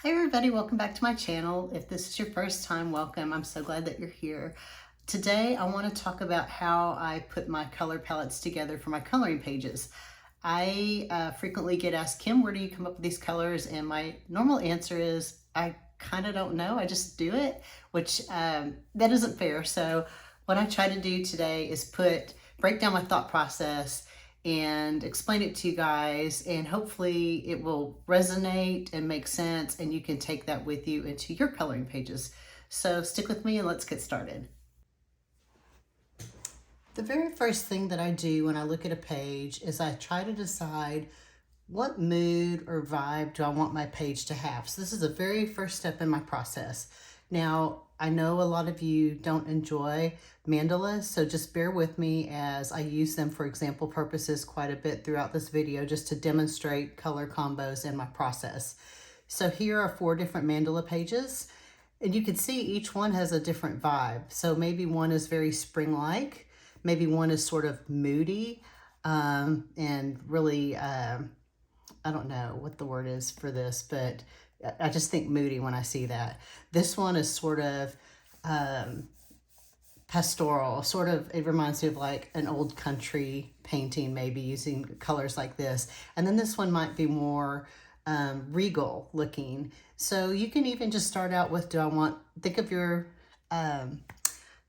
Hi everybody, welcome back to my channel. If this is your first time, welcome. I'm so glad that you're here. Today I want to talk about how I put my color palettes together for my coloring pages. I frequently get asked, Kim, where do you come up with these colors? And my normal answer is, I kind of don't know, I just do it, which that isn't fair. So what I try to do today is break down my thought process and explain it to you guys, and hopefully it will resonate and make sense and you can take that with you into your coloring pages. So stick with me and let's get started. The very first thing that I do when I look at a page is I try to decide what mood or vibe do I want my page to have. So this is the very first step in my process. Now, I know a lot of you don't enjoy mandalas, so just bear with me as I use them for example purposes quite a bit throughout this video just to demonstrate color combos in my process. So here are 4 different mandala pages, and you can see each one has a different vibe. So maybe one is very spring-like, maybe one is sort of moody, and really, I don't know what the word is for this, but I just think moody when I see that. This one is sort of pastoral, sort of, it reminds me of like an old country painting, maybe using colors like this. And then this one might be more regal looking. So you can even just start out with, think of your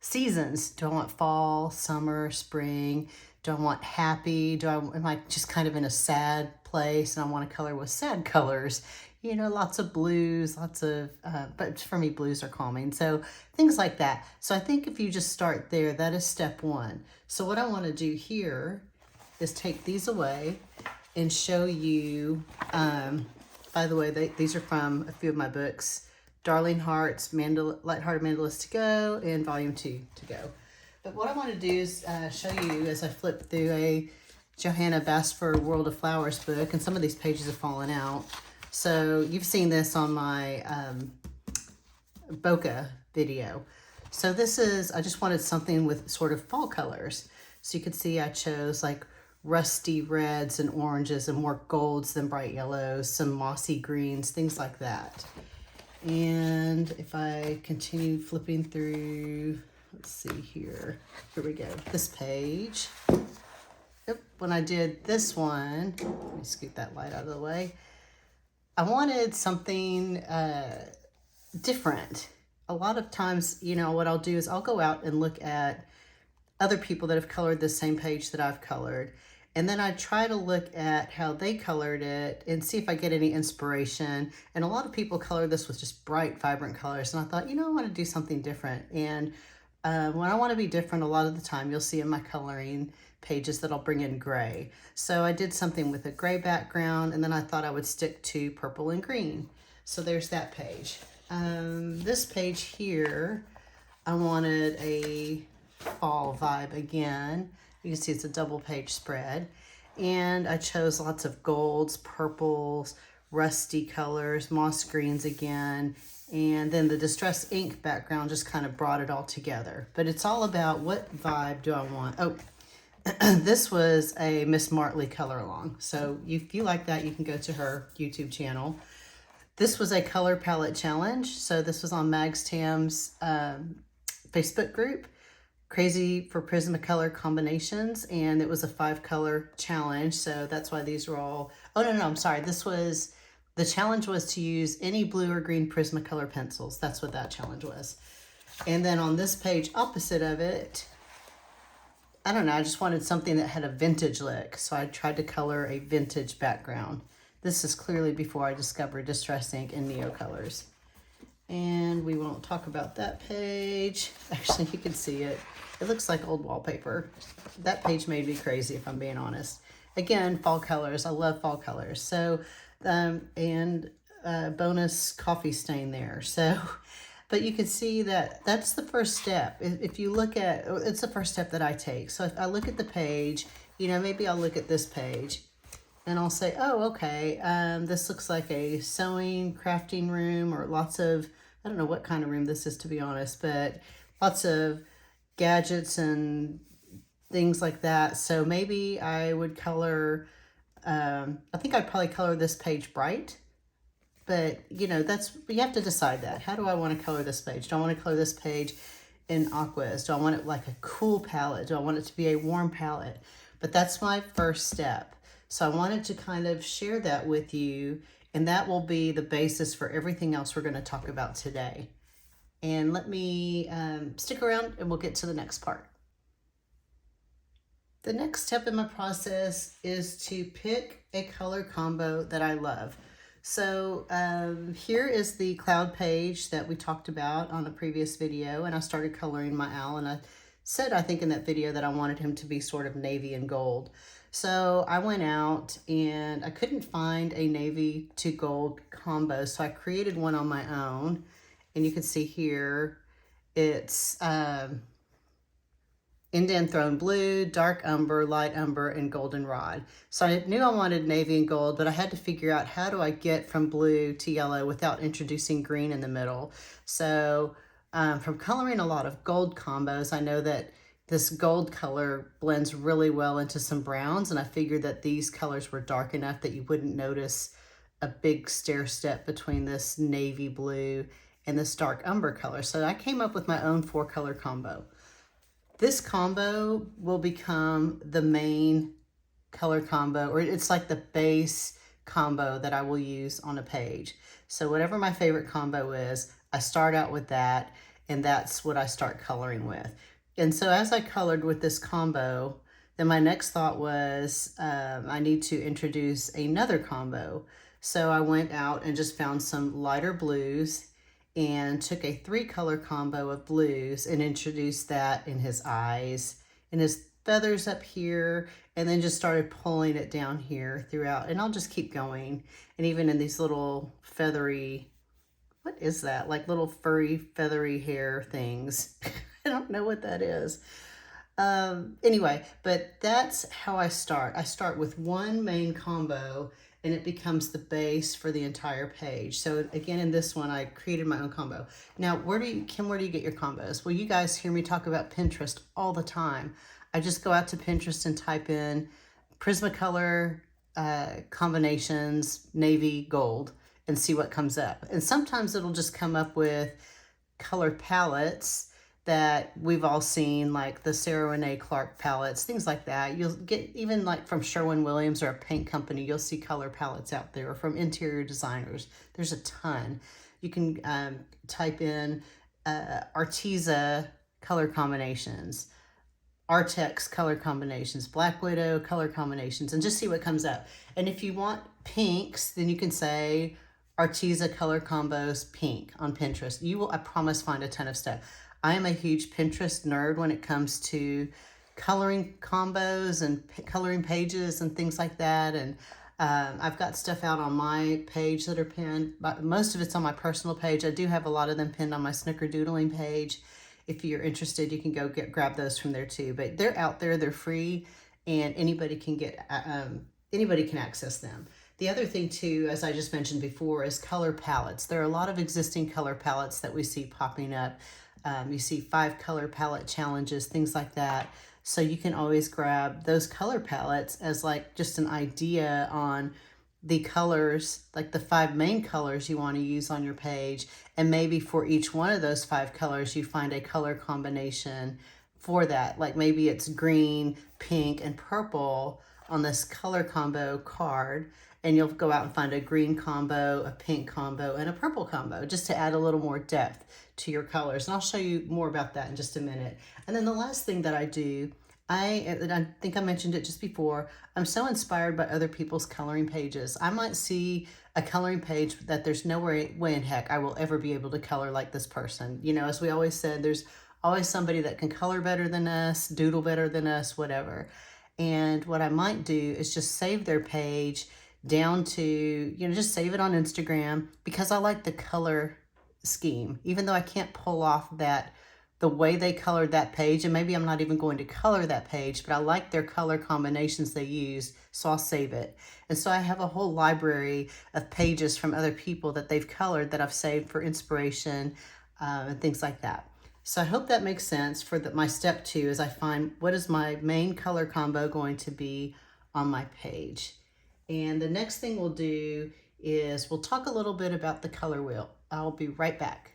seasons. Do I want fall, summer, spring? Do I want happy? Am I just kind of in a sad place and I want to color with sad colors? You know, lots of blues, but for me, blues are calming. So things like that. So I think if you just start there, that is step 1. So what I want to do here is take these away and show you, by the way, these are from a few of my books, Darling Hearts, Lighthearted Mandalas to Go, and Volume 2 to go. But what I want to do is show you as I flip through a Johanna Basfer World of Flowers book, and some of these pages have fallen out. So you've seen this on my bokeh video. So this is, I just wanted something with sort of fall colors. So you can see I chose like rusty reds and oranges and more golds than bright yellows, some mossy greens, things like that. And if I continue flipping through, let's see here. Here we go. This page. Yep. When I did this one, let me scoot that light out of the way. I wanted something different. A lot of times, you know, what I'll do is I'll go out and look at other people that have colored the same page that I've colored. And then I try to look at how they colored it and see if I get any inspiration. And a lot of people color this with just bright, vibrant colors. And I thought, you know, I want to do something different. And when I want to be different, a lot of the time you'll see in my coloring pages that I'll bring in gray. So I did something with a gray background, and then I thought I would stick to purple and green. So there's that page. This page here, I wanted a fall vibe again. You can see it's a double page spread. And I chose lots of golds, purples, rusty colors, moss greens again. And then the distress ink background just kind of brought it all together. But it's all about what vibe do I want. Oh, this was a Miss Martley color along. So if you like that, you can go to her YouTube channel. This was a color palette challenge. So this was on Mags Tam's Facebook group, Crazy for Prismacolor Combinations. And it was a 5-color challenge. So that's why these were all, oh no, I'm sorry. The challenge was to use any blue or green Prismacolor pencils. That's what that challenge was. And then on this page opposite of it, I don't know, I just wanted something that had a vintage look. So I tried to color a vintage background. This is clearly before I discovered Distress Ink and Neo colors. And we won't talk about that page. Actually, you can see it. It looks like old wallpaper. That page made me crazy, if I'm being honest. Again, fall colors. I love fall colors. So, bonus coffee stain there. So, but you can see that that's the first step. If you look at, it's the first step that I take. So if I look at the page, you know, maybe I'll look at this page and I'll say, oh, okay, this looks like a sewing, crafting room, or lots of, I don't know what kind of room this is, to be honest, but lots of gadgets and things like that. So maybe I would color, I think I'd probably color this page bright. But, you know, you have to decide that. How do I want to color this page? Do I want to color this page in aquas? Do I want it like a cool palette? Do I want it to be a warm palette? But that's my first step. So I wanted to kind of share that with you, and that will be the basis for everything else we're going to talk about today. And let me stick around and we'll get to the next part. The next step in my process is to pick a color combo that I love. So here is the cloud page that we talked about on a previous video, and I started coloring my owl, and I said, I think in that video, that I wanted him to be sort of navy and gold. So I went out and I couldn't find a navy to gold combo, so I created one on my own. And you can see here, it's Indian Throne Blue, Dark Umber, Light Umber, and Goldenrod. So I knew I wanted navy and gold, but I had to figure out how do I get from blue to yellow without introducing green in the middle. So from coloring a lot of gold combos, I know that this gold color blends really well into some browns, and I figured that these colors were dark enough that you wouldn't notice a big stair step between this navy blue and this dark umber color. So I came up with my own 4-color combo. This combo will become the main color combo, or it's like the base combo that I will use on a page. So whatever my favorite combo is, I start out with that, and that's what I start coloring with. And so as I colored with this combo, then my next thought was I need to introduce another combo. So I went out and just found some lighter blues and took a 3-color combo of blues and introduced that in his eyes and his feathers up here, and then just started pulling it down here throughout. And I'll just keep going. And even in these little feathery, what is that? Like little furry, feathery hair things. I don't know what that is. Anyway, but that's how I start. I start with one main combo, and it becomes the base for the entire page. So again, in this one, I created my own combo. Now, Kim, where do you get your combos? Well, you guys hear me talk about Pinterest all the time. I just go out to Pinterest and type in Prismacolor combinations, navy, gold, and see what comes up. And sometimes it'll just come up with color palettes that we've all seen, like the Sarah Renee Clark palettes, things like that. You'll get even like from Sherwin-Williams or a paint company, you'll see color palettes out there, or from interior designers. There's a ton. You can type in Arteza color combinations, Artex color combinations, Black Widow color combinations, and just see what comes up. And if you want pinks, then you can say Arteza color combos pink on Pinterest. You will, I promise, find a ton of stuff. I am a huge Pinterest nerd when it comes to coloring combos and coloring pages and things like that. And I've got stuff out on my page that are pinned, but most of it's on my personal page. I do have a lot of them pinned on my snickerdoodling page. If you're interested, you can go grab those from there too. But they're out there, they're free, and anybody can access them. The other thing too, as I just mentioned before, is color palettes. There are a lot of existing color palettes that we see popping up. You see 5-color palette challenges, things like that. So you can always grab those color palettes as like just an idea on the colors, like the 5 main colors you want to use on your page. And maybe for each one of those 5 colors, you find a color combination for that. Like maybe it's green, pink, and purple on this color combo card. And you'll go out and find a green combo, a pink combo, and a purple combo, just to add a little more depth to your colors. And I'll show you more about that in just a minute. And then the last thing that I do, I think I mentioned it just before, I'm so inspired by other people's coloring pages. I might see a coloring page that there's no way in heck I will ever be able to color like this person. You know, as we always said, there's always somebody that can color better than us, doodle better than us, whatever. And what I might do is just save their page down to, you know, just save it on Instagram, because I like the color scheme, even though I can't pull off the way they colored that page, and maybe I'm not even going to color that page, but I like their color combinations they use, so I'll save it. And so I have a whole library of pages from other people that they've colored that I've saved for inspiration and things like that. So I hope that makes sense for my step 2, as I find what is my main color combo going to be on my page. And the next thing we'll do is we'll talk a little bit about the color wheel. I'll be right back.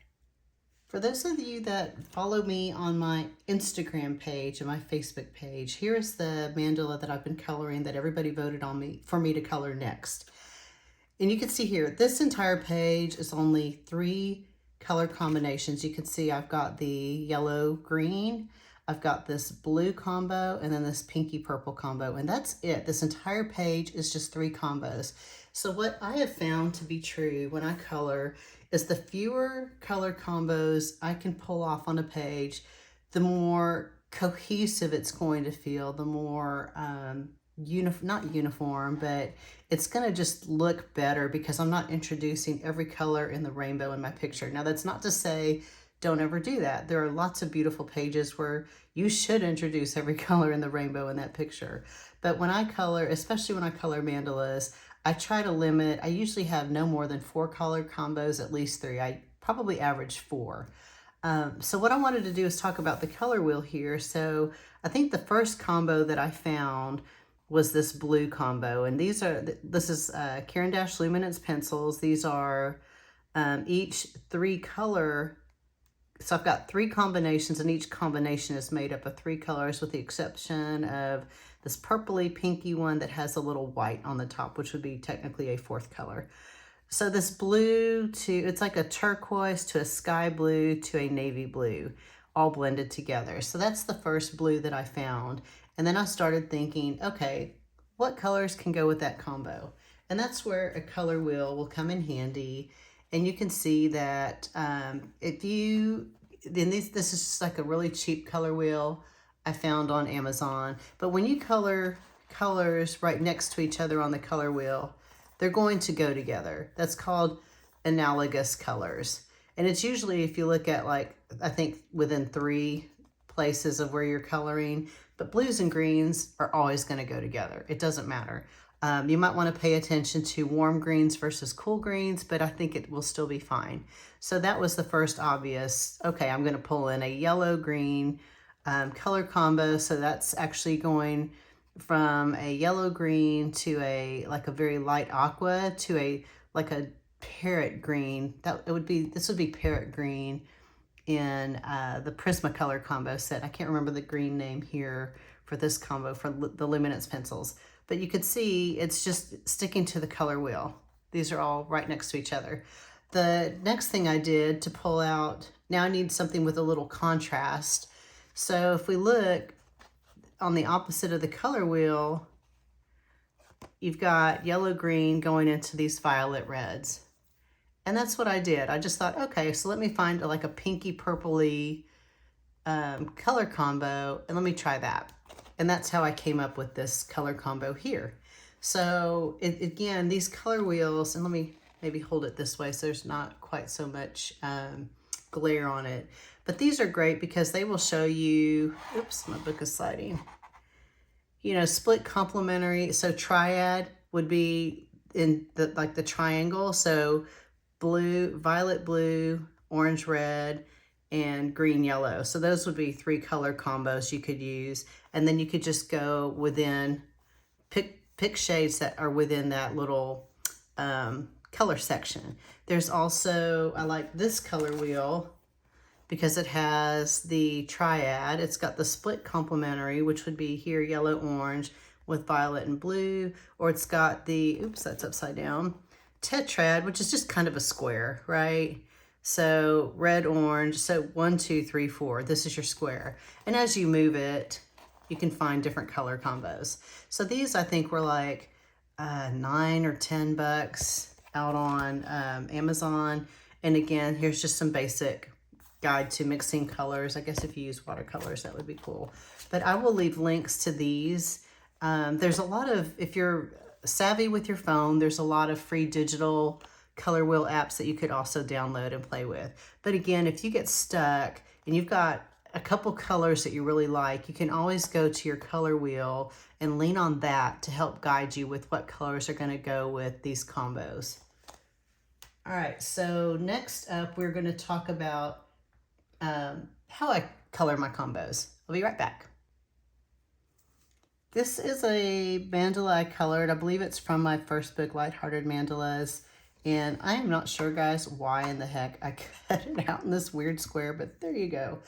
For those of you that follow me on my Instagram page and my Facebook page, here is the mandala that I've been coloring that everybody voted on me for me to color next. And you can see here, this entire page is only 3 color combinations. You can see I've got the yellow green, I've got this blue combo, and then this pinky purple combo, and that's it. This entire page is just 3 combos. So what I have found to be true when I color is the fewer color combos I can pull off on a page, the more cohesive it's going to feel, the more not uniform, but it's going to just look better because I'm not introducing every color in the rainbow in my picture. Now, that's not to say don't ever do that. There are lots of beautiful pages where you should introduce every color in the rainbow in that picture. But when I color, especially when I color mandalas, I try to limit. I usually have no more than 4 color combos, at least 3. I probably average 4. So what I wanted to do is talk about the color wheel here. So I think the first combo that I found was this blue combo, and this is Caran d'Ache Luminance pencils. These are each 3 color. So I've got 3 combinations, and each combination is made up of 3 colors, with the exception of this purpley pinky one that has a little white on the top, which would be technically a 4th color. So this blue it's like a turquoise to a sky blue to a navy blue, all blended together. So that's the first blue that I found. And then I started thinking, okay, what colors can go with that combo? And that's where a color wheel will come in handy. And you can see that this is just like a really cheap color wheel I found on Amazon. But when you color colors right next to each other on the color wheel, they're going to go together. That's called analogous colors. And it's usually, if you look at, like, I think within 3 places of where you're coloring, but blues and greens are always going to go together. It doesn't matter. You might want to pay attention to warm greens versus cool greens, but I think it will still be fine. So that was the first obvious, okay, I'm going to pull in a yellow-green color combo. So that's actually going from a yellow-green to like a very light aqua to like a parrot green. This would be parrot green in the Prismacolor combo set. I can't remember the green name here for this combo for the Luminance pencils. But you could see it's just sticking to the color wheel. These are all right next to each other. The next thing I did to pull out, now I need something with a little contrast. So if we look on the opposite of the color wheel, you've got yellow-green going into these violet reds. And that's what I did. I just thought, okay, so let me find like a pinky purpley color combo, and let me try that. And that's how I came up with this color combo here. So again, these color wheels, and let me maybe hold it this way so there's not quite so much glare on it. But these are great because they will show you, oops, my book is sliding. You know, split complementary. So triad would be in the triangle. So blue, violet blue, orange red, and green yellow. So those would be 3 color combos you could use. And then you could just go within, pick shades that are within that little color section. There's also, I like this color wheel because it has the triad. It's got the split complementary, which would be here yellow, orange with violet and blue, or it's got the, oops, that's upside down, tetrad, which is just kind of a square, right? So red, orange, so 1, 2, 3, 4, this is your square. And as you move it, you can find different color combos. So these I think were like $9 or $10 out on Amazon. And again, here's just some basic guide to mixing colors. I guess if you use watercolors, that would be cool. But I will leave links to these. There's a lot of, if you're savvy with your phone, there's a lot of free digital color wheel apps that you could also download and play with. But again, if you get stuck and you've got a couple colors that you really like, you can always go to your color wheel and lean on that to help guide you with what colors are going to go with these combos. All right, so next up, we're going to talk about how I color my combos. I'll be right back. This is a mandala I colored. I believe it's from my first book, Lighthearted Mandalas. And I am not sure, guys, why in the heck I cut it out in this weird square, but there you go.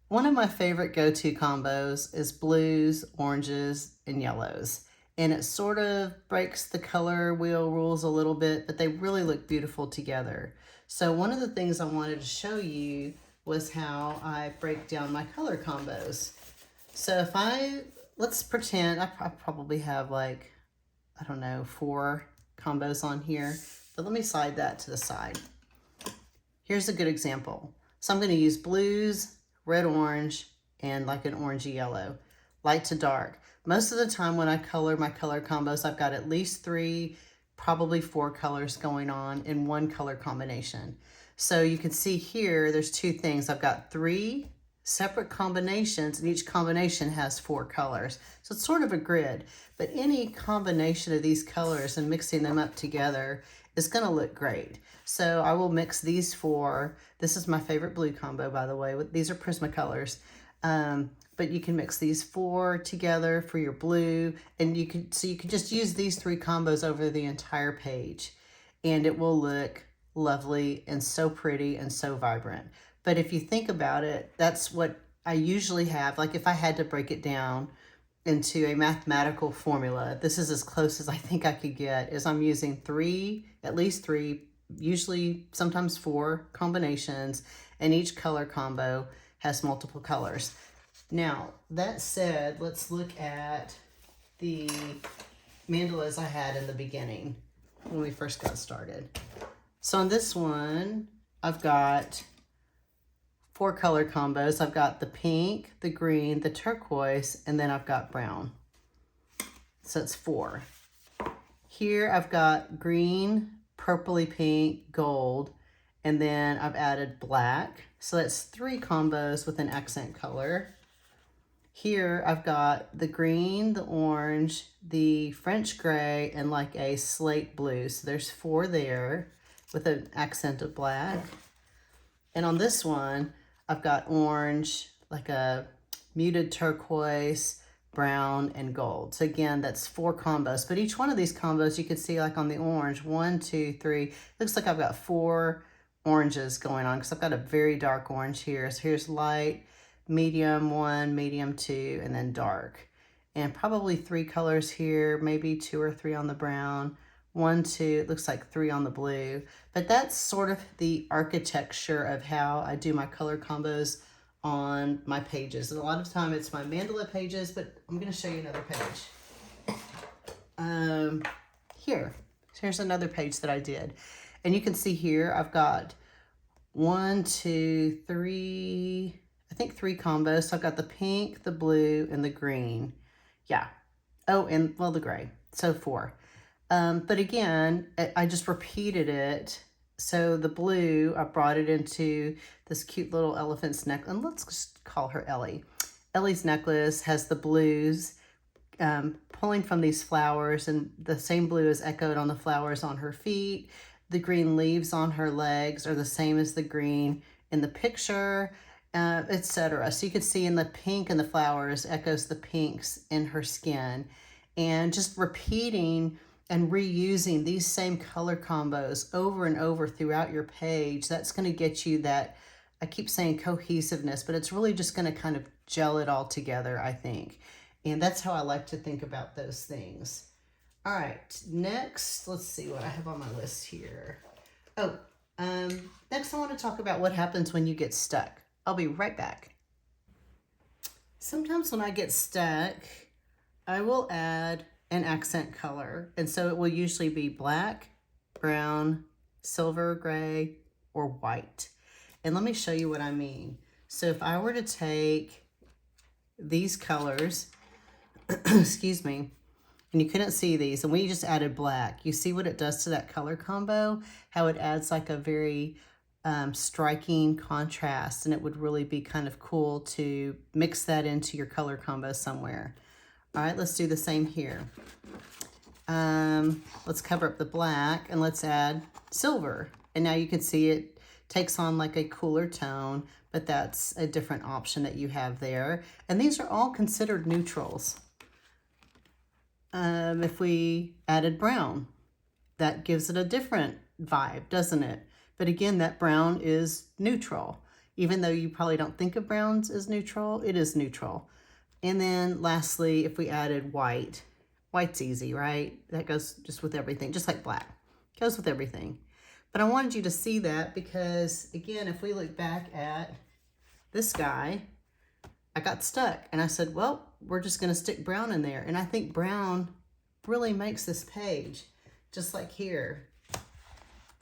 One of my favorite go-to combos is blues, oranges, and yellows. And it sort of breaks the color wheel rules a little bit, but they really look beautiful together. So one of the things I wanted to show you was how I break down my color combos. So if let's pretend, I probably have like, I don't know, 4 combos on here, but let me slide that to the side. Here's a good example. So I'm going to use blues, red, orange, and like an orangey yellow, light to dark. Most of the time when I color my color combos, I've got at least 3, probably 4 colors going on in one color combination. So you can see here, there's 2 things. I've got 3 separate combinations, and each combination has 4 colors. So it's sort of a grid, but any combination of these colors and mixing them up together is going to look great. So I will mix these 4. This is my favorite blue combo, by the way. These are Prismacolors. But you can mix these 4 together for your blue, and you can just use these 3 combos over the entire page, and it will look lovely and so pretty and so vibrant. But if you think about it, that's what I usually have. Like if I had to break it down into a mathematical formula, this is as close as I think I could get, is I'm using at least 3, usually sometimes 4 combinations, and each color combo has multiple colors. Now, that said, let's look at the mandalas I had in the beginning when we first got started. So on this one, I've got 4 color combos. I've got the pink, the green, the turquoise, and then I've got brown. So it's 4. Here I've got green, purpley pink, gold, and then I've added black. So that's 3 combos with an accent color. Here I've got the green, the orange, the French gray, and like a slate blue. So there's 4 there with an accent of black. And on this one, I've got orange, like a muted turquoise, brown, and gold. So again, that's 4 combos. But each one of these combos, you can see like on the orange, 1, 2, 3. Looks like I've got 4 oranges going on because I've got a very dark orange here. So here's light, medium 1, medium 2, and then dark. And probably 3 colors here, maybe 2 or 3 on the brown. 1, 2, it looks like 3 on the blue. But that's sort of the architecture of how I do my color combos on my pages. And a lot of time it's my mandala pages, but I'm going to show you another page. Here's another page that I did. And you can see here I've got 1, 2, 3, I think 3 combos. So I've got the pink, the blue, and the green. Yeah. Oh, and well, the gray. So 4. But again, I just repeated it. So the blue, I brought it into this cute little elephant's neck. And let's just call her Ellie. Ellie's necklace has the blues pulling from these flowers, and the same blue is echoed on the flowers on her feet. The green leaves on her legs are the same as the green in the picture, etc. So you can see in the pink and the flowers echoes the pinks in her skin. And just repeating and reusing these same color combos over and over throughout your page, that's going to get you that, I keep saying cohesiveness, but it's really just going to kind of gel it all together, I think. And that's how I like to think about those things. All right, next, let's see what I have on my list here. Next I want to talk about what happens when you get stuck. I'll be right back. Sometimes when I get stuck, I will add an accent color. And so it will usually be black, brown, silver, gray, or white. And let me show you what I mean. So if I were to take these colors, excuse me, and you couldn't see these, and we just added black, you see what it does to that color combo? How it adds like a very striking contrast, and it would really be kind of cool to mix that into your color combo somewhere. All right, let's do the same here. Let's cover up the black and let's add silver. And now you can see it takes on like a cooler tone, but that's a different option that you have there. And these are all considered neutrals. If we added brown, that gives it a different vibe, doesn't it? But again, that brown is neutral. Even though you probably don't think of browns as neutral, it is neutral. And then lastly, if we added white, white's easy, right? That goes just with everything, just like black. Goes with everything. But I wanted you to see that because, again, if we look back at this guy, I got stuck. And I said, well, we're just going to stick brown in there. And I think brown really makes this page, just like here.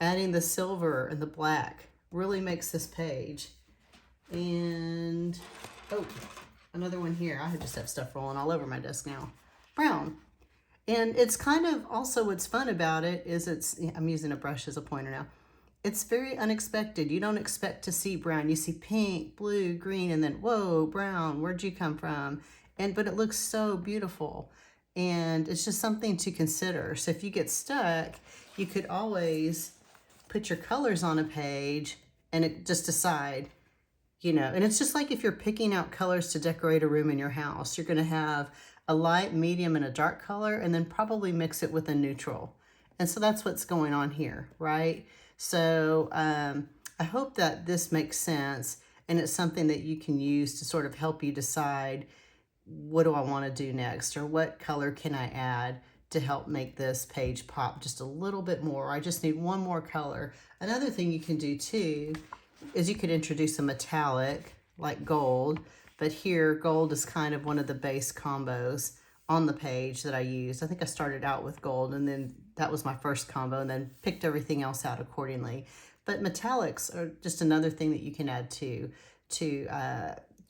Adding the silver and the black really makes this page. And, oh, another one here. I just have stuff rolling all over my desk now. Brown. And it's kind of also what's fun about it is I'm using a brush as a pointer now. It's very unexpected. You don't expect to see brown. You see pink, blue, green, and then, whoa, brown, where'd you come from? But it looks so beautiful. And it's just something to consider. So if you get stuck, you could always put your colors on a page and just decide, and it's just like if you're picking out colors to decorate a room in your house, you're going to have a light, medium, and a dark color, and then probably mix it with a neutral. And so that's what's going on here, right? So I hope that this makes sense, and it's something that you can use to sort of help you decide, what do I want to do next, or what color can I add to help make this page pop just a little bit more. I just need one more color. Another thing you can do too is you could introduce a metallic like gold, but here gold is kind of one of the base combos on the page that I used. I think I started out with gold, and then that was my first combo, and then picked everything else out accordingly. But metallics are just another thing that you can add to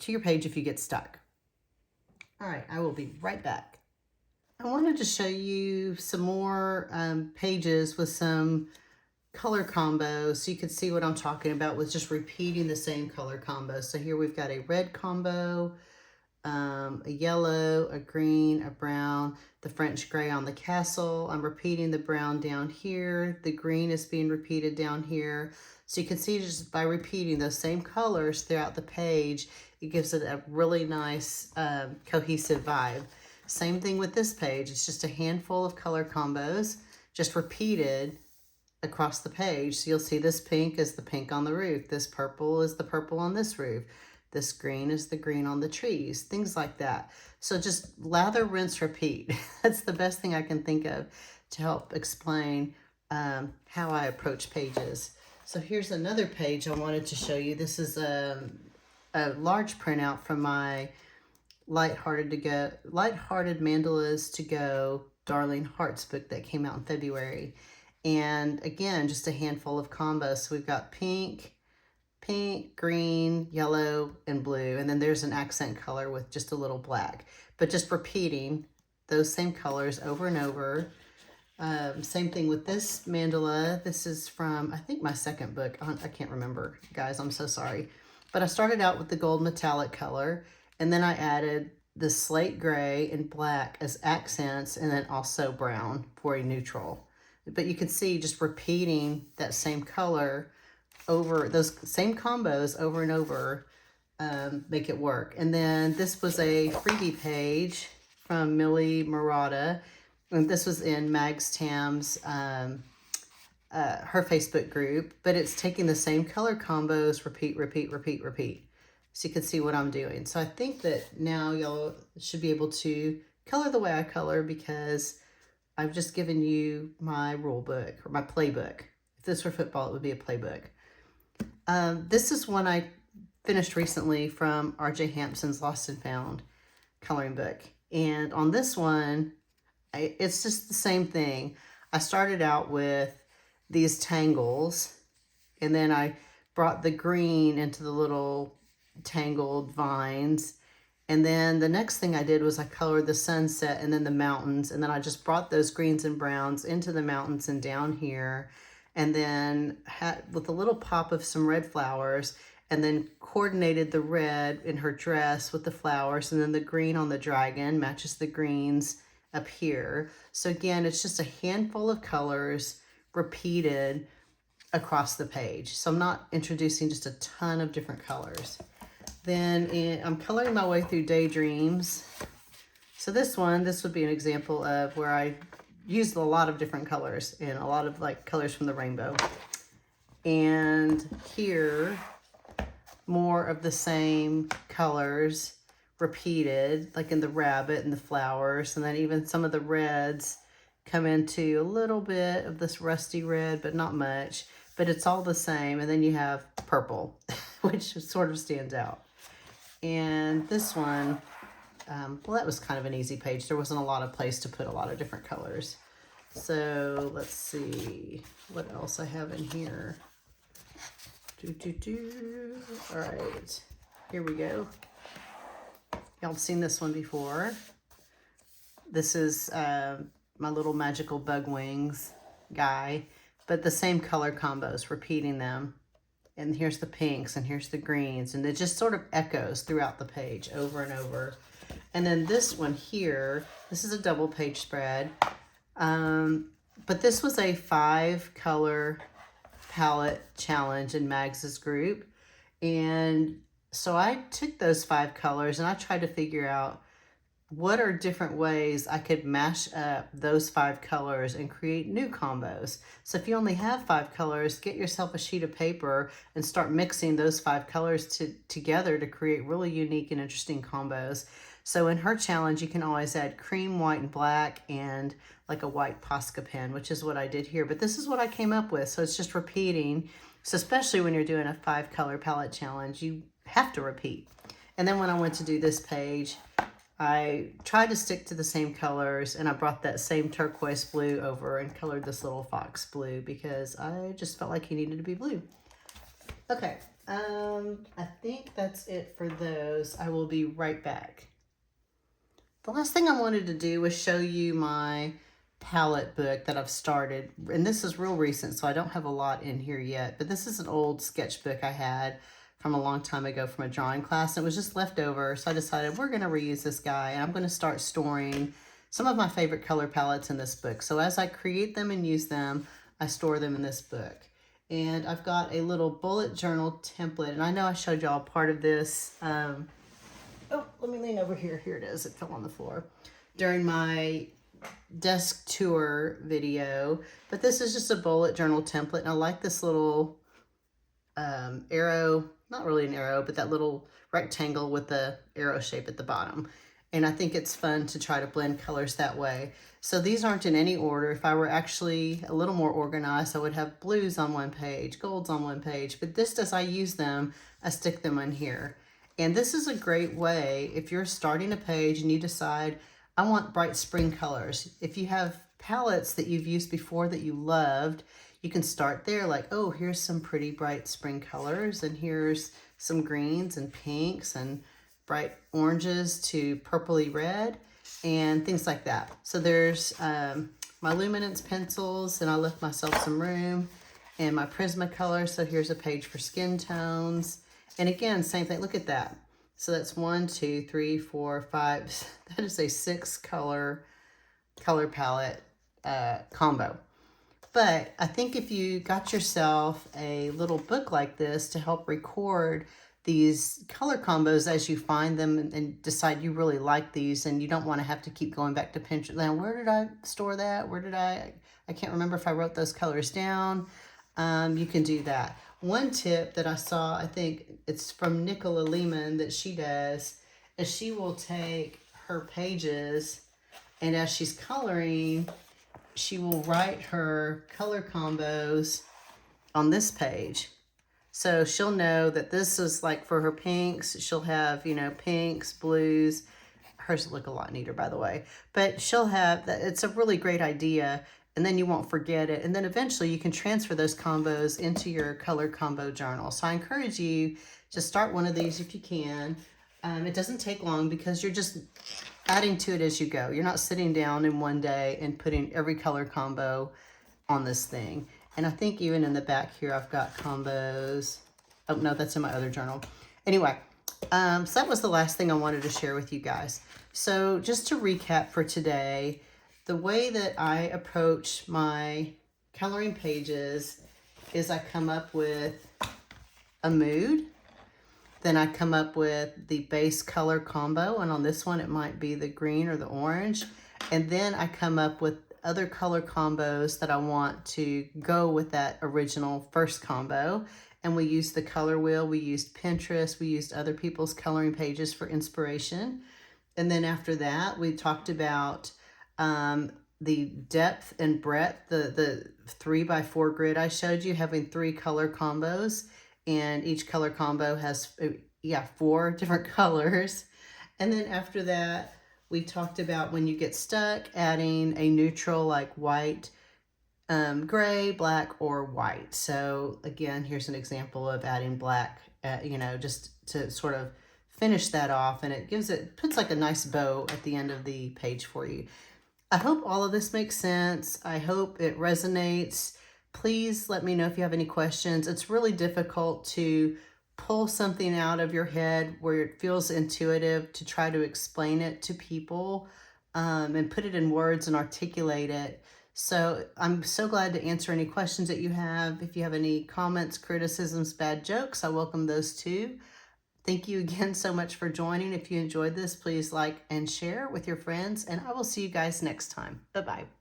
your page if you get stuck. All right, I will be right back. I wanted to show you some more pages with some color combos so you could see what I'm talking about with just repeating the same color combo. So here we've got a red combo, a yellow, a green, a brown, the French gray on the castle. I'm repeating the brown down here. The green is being repeated down here. So you can see just by repeating those same colors throughout the page, it gives it a really nice cohesive vibe. Same thing with this page. It's just a handful of color combos, just repeated across the page. So you'll see this pink is the pink on the roof. This purple is the purple on this roof. This green is the green on the trees, things like that. So just lather, rinse, repeat. That's the best thing I can think of to help explain how I approach pages. So here's another page I wanted to show you. This is a large printout from my Lighthearted Mandalas to Go Darling Hearts book that came out in February. And again, just a handful of combos. So we've got pink, green, yellow, and blue. And then there's an accent color with just a little black. But just repeating those same colors over and over. Same thing with this mandala. This is from, I think, my second book. I can't remember, guys. I'm so sorry. But I started out with the gold metallic color. And then I added the slate gray and black as accents, and then also brown for a neutral. But you can see just repeating that same color over those same combos over and over make it work. And then this was a freebie page from Millie Murata. And this was in Mags Tam's, her Facebook group. But it's taking the same color combos, repeat. So you can see what I'm doing. So I think that now y'all should be able to color the way I color, because I've just given you my rule book, or my playbook. If this were football, it would be a playbook. This is one I finished recently from R.J. Hampson's Lost and Found coloring book. And on this one, it's just the same thing. I started out with these tangles, and then I brought the green into the little tangled vines. And then the next thing I did was I colored the sunset and then the mountains. And then I just brought those greens and browns into the mountains and down here. And then had with a little pop of some red flowers, and then coordinated the red in her dress with the flowers. And then the green on the dragon matches the greens up here. So again, it's just a handful of colors repeated across the page. So I'm not introducing just a ton of different colors. Then I'm coloring my way through Daydreams. So this would be an example of where I used a lot of different colors and a lot of like colors from the rainbow. And here, more of the same colors repeated, like in the rabbit and the flowers. And then even some of the reds come into a little bit of this rusty red, but not much. But it's all the same. And then you have purple, which sort of stands out. And this one, well, that was kind of an easy page. There wasn't a lot of place to put a lot of different colors. So let's see what else I have in here. All right, here we go. Y'all have seen this one before. This is my little magical bug wings guy, but the same color combos, repeating them. And here's the pinks and here's the greens, and it just sort of echoes throughout the page over and over. And then this one here, this is a double page spread, but this was a 5-color palette challenge in Mags's group. And so I took those 5 colors and I tried to figure out what are different ways I could mash up those 5 colors and create new combos. So if you only have 5 colors, get yourself a sheet of paper and start mixing those 5 colors together to create really unique and interesting combos. So in her challenge, you can always add cream, white, and black, and like a white Posca pen, which is what I did here. But this is what I came up with. So it's just repeating. So especially when you're doing a 5-color palette challenge, you have to repeat. And then when I went to do this page, I tried to stick to the same colors, and I brought that same turquoise blue over and colored this little fox blue because I just felt like he needed to be blue. Okay, I think that's it for those. I will be right back. The last thing I wanted to do was show you my palette book that I've started. And this is real recent, so I don't have a lot in here yet. But this is an old sketchbook I had from a long time ago from a drawing class. It was just left over, so I decided we're going to reuse this guy, and I'm going to start storing some of my favorite color palettes in this book. So as I create them and use them, I store them in this book. And I've got a little bullet journal template, and I know I showed y'all part of this. Oh, let me lean over here. Here it is. It fell on the floor during my desk tour video. But this is just a bullet journal template, and I like this little arrow, not really an arrow, but that little rectangle with the arrow shape at the bottom. And I think it's fun to try to blend colors that way. So these aren't in any order. If I were actually a little more organized, I would have blues on one page, golds on one page. But just as I use them, I stick them in here. And this is a great way if you're starting a page and you decide, I want bright spring colors. If you have palettes that you've used before that you loved, you can start there like, oh, here's some pretty bright spring colors, and here's some greens and pinks and bright oranges to purpley red and things like that. So there's my luminance pencils, and I left myself some room, and my Prismacolor. So here's a page for skin tones. And again, same thing, look at that. So that's 1, 2, 3, 4, 5. That is a 6-color palette combo. But I think if you got yourself a little book like this to help record these color combos as you find them and decide you really like these, and you don't want to have to keep going back to Pinterest. Now, where did I store that? Where did I can't remember if I wrote those colors down. You can do that. One tip that I saw, I think it's from Nicola Lehman that she does, is she will take her pages, and as she's coloring, she will write her color combos on this page. So she'll know that this is like for her pinks, she'll have, you know, pinks, blues. Hers look a lot neater, by the way. But she'll have, that. It's a really great idea, and then you won't forget it. And then eventually you can transfer those combos into your color combo journal. So I encourage you to start one of these if you can. It doesn't take long because you're just adding to it as you go. You're not sitting down in one day and putting every color combo on this thing. And I think even in the back here, I've got combos. Oh, no, that's in my other journal. Anyway, so that was the last thing I wanted to share with you guys. So just to recap for today, the way that I approach my coloring pages is I come up with a mood. Then I come up with the base color combo, and on this one it might be the green or the orange. And then I come up with other color combos that I want to go with that original first combo. And we used the color wheel, we used Pinterest, we used other people's coloring pages for inspiration. And then after that, we talked about the depth and breadth, the 3x4 grid I showed you, having 3 color combos, and each color combo has 4 different colors. And then after that, we talked about when you get stuck, adding a neutral like white, gray, black, or white. So again, here's an example of adding black, just to sort of finish that off, and puts like a nice bow at the end of the page for you. I hope all of this makes sense. I hope it resonates. Please let me know if you have any questions. It's really difficult to pull something out of your head where it feels intuitive to try to explain it to people, and put it in words and articulate it. So I'm so glad to answer any questions that you have. If you have any comments, criticisms, bad jokes, I welcome those too. Thank you again so much for joining. If you enjoyed this, please like and share with your friends, and I will see you guys next time. Bye-bye.